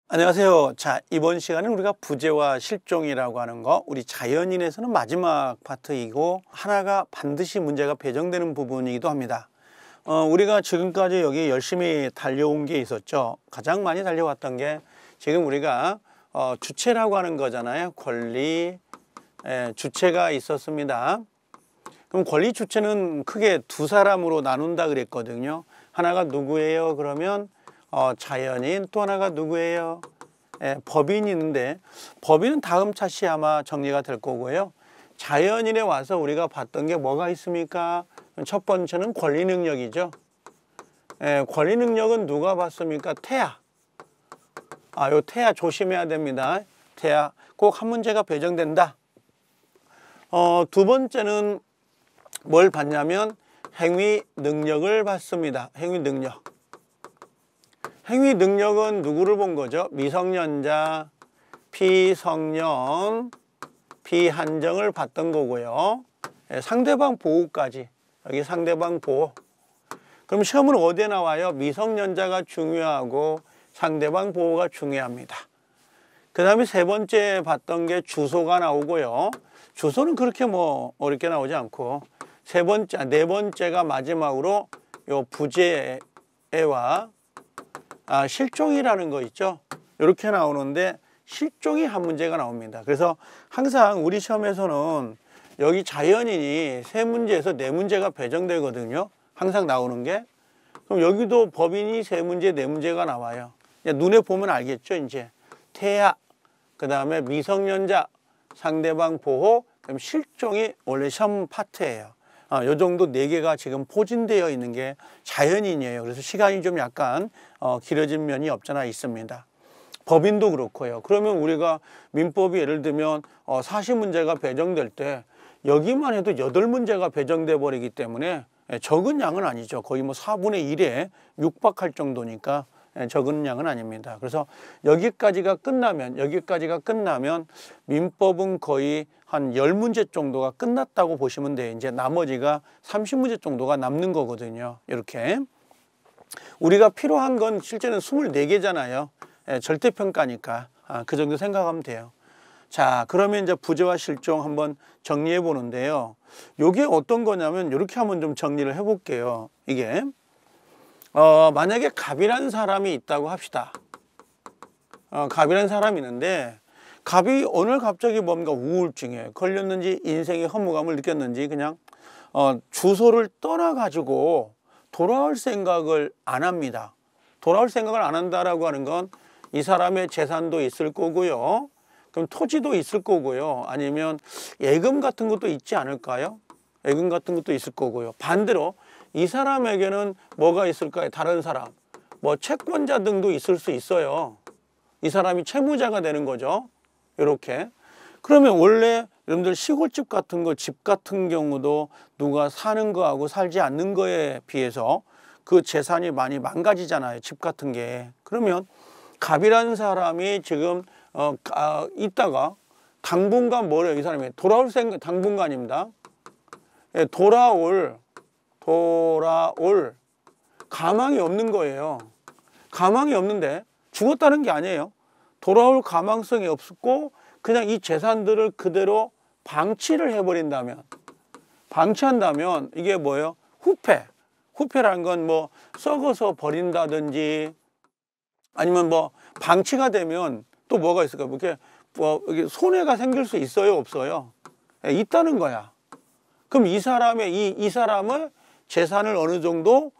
안녕하세요. 자, 이번 시간은 우리가 부재와 실종이라고 하는 거, 우리 자연인에서는 마지막 파트이고 하나가 반드시 문제가 배정되는 부분이기도 합니다. 우리가 지금까지 여기 열심히 달려온 게 있었죠. 가장 많이 달려왔던 게 지금 우리가 주체라고 하는 거잖아요. 권리, 주체가 있었습니다. 그럼 권리 주체는 크게 두 사람으로 나눈다 그랬거든요. 하나가 누구예요? 그러면 자연인, 또 하나가 누구예요? 법인이 있는데, 법인은 다음 차시 아마 정리가 될 거고요. 자연인에 와서 우리가 봤던 게 뭐가 있습니까? 첫 번째는 권리 능력이죠. 권리 능력은 누가 봤습니까? 태아. 요 태아 조심해야 됩니다. 태아 꼭 한 문제가 배정된다. 두 번째는 뭘 봤냐면 행위 능력을 봤습니다. 행위 능력. 행위 능력은 누구를 본 거죠? 미성년자, 피성년, 피한정을 봤던 거고요. 상대방 보호까지. 여기 상대방 보호. 그럼 시험은 어디에 나와요? 미성년자가 중요하고 상대방 보호가 중요합니다. 그 다음에 세 번째 봤던 게 주소가 나오고요. 주소는 그렇게 어렵게 나오지 않고 네 번째가 마지막으로 요 부재와 실종이라는 거 있죠. 이렇게 나오는데 실종이 한 문제가 나옵니다. 그래서 항상 우리 시험에서는 여기 자연인이 세 문제에서 네 문제가 배정되거든요. 항상 나오는 게. 그럼 여기도 법인이 세 문제, 네 문제가 나와요. 눈에 보면 알겠죠. 이제 태아, 그 다음에 미성년자, 상대방 보호, 그럼 실종이 원래 시험 파트예요. 요 정도 네 개가 지금 포진되어 있는 게 자연인이에요. 그래서 시간이 좀 약간 길어진 면이 없잖아 있습니다. 법인도 그렇고요. 그러면 우리가 민법이 예를 들면 40문제가 배정될 때 여기만 해도 8문제가 배정돼 버리기 때문에 적은 양은 아니죠. 거의 4분의 1에 육박할 정도니까 적은 양은 아닙니다. 그래서 여기까지가 끝나면 민법은 거의 한 10문제 정도가 끝났다고 보시면 돼요. 이제 나머지가 30문제 정도가 남는 거거든요. 이렇게. 우리가 필요한 건 실제는 24개잖아요. 절대평가니까. 그 정도 생각하면 돼요. 자, 그러면 이제 부재와 실종 한번 정리해 보는데요. 이게 어떤 거냐면 이렇게 한번 좀 정리를 해 볼게요. 이게 만약에 갑이라는 사람이 있다고 합시다. 갑이라는 사람이 있는데 갑이 오늘 갑자기 뭔가 우울증에 걸렸는지 인생의 허무감을 느꼈는지 그냥 주소를 떠나가지고 돌아올 생각을 안 합니다. 돌아올 생각을 안 한다라고 하는 건 이 사람의 재산도 있을 거고요. 그럼 토지도 있을 거고요. 아니면 예금 같은 것도 있지 않을까요? 예금 같은 것도 있을 거고요. 반대로 이 사람에게는 뭐가 있을까요? 다른 사람. 채권자 등도 있을 수 있어요. 이 사람이 채무자가 되는 거죠. 이렇게. 그러면 원래 여러분들 시골집 같은 거, 집 같은 경우도 누가 사는 거하고 살지 않는 거에 비해서 그 재산이 많이 망가지잖아요. 집 같은 게. 그러면 갑이라는 사람이 지금 있다가 당분간 뭐래요? 이 사람이 돌아올 생각, 당분간입니다. 돌아올 가망이 없는 거예요. 가망이 없는데 죽었다는 게 아니에요. 돌아올 가망성이 없고 그냥 이 재산들을 그대로 방치를 해버린다면, 방치한다면 이게 뭐예요? 후패라는 건 썩어서 버린다든지 아니면 방치가 되면 또 뭐가 있을까? 이게 손해가 생길 수 있어요? 없어요? 있다는 거야. 그럼 이 사람의 재산을 어느 정도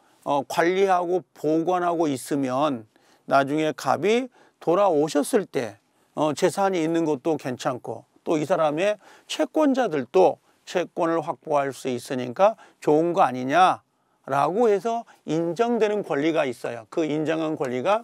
관리하고 보관하고 있으면 나중에 갑이 돌아오셨을 때 재산이 있는 것도 괜찮고 또 이 사람의 채권자들도 채권을 확보할 수 있으니까 좋은 거 아니냐라고 해서 인정되는 권리가 있어요. 그 인정한 권리가